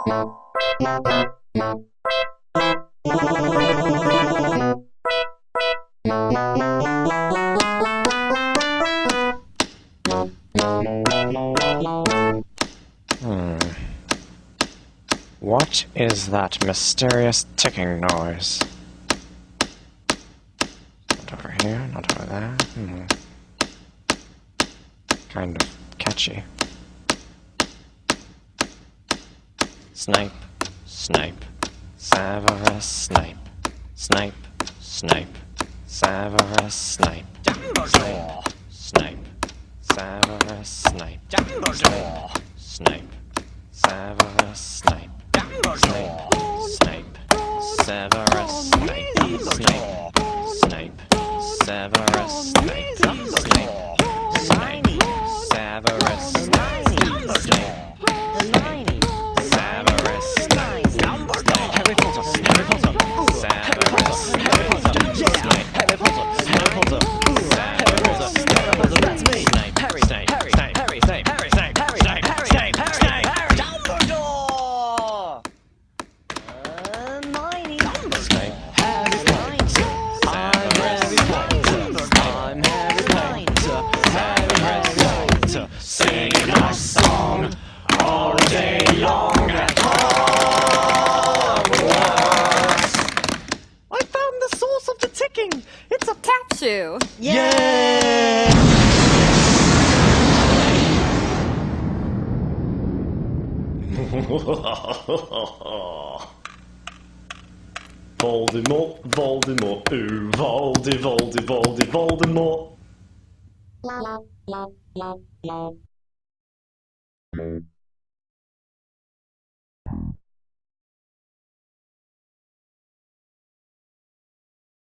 What is that mysterious ticking noise? Not over here, not over there. Kind of catchy. Snipe, snipe, Severus Snape. Snipe, snipe, Severus Snape. Snipe, snipe, Severus Snape. Snipe, snipe, Severus Snape. Snape, Snape, Severus Snape. Snape, Snape, Severus Snape. Snape, Snape, Severus Snape. Snape, Severus Snape. Harry Potter, Harry Potter, Severus Snape. Harry Potter, Harry Potter, Severus Snape. That's me. Snape, Harry, Snape, Harry, Snape, Harry, Snape, Harry, Snape, Harry, Snape, Harry, Snape, Snape, Harry, Dumbledore. Hermione, Snape, Harry Potter, Severus Snape. I'm Harry Potter, Severus Snape. Singing my song all day long at Hogwarts. I found the source of the ticking. It's a tap shoe. Yay! Voldemort, Voldemort, ooh, Voldemort.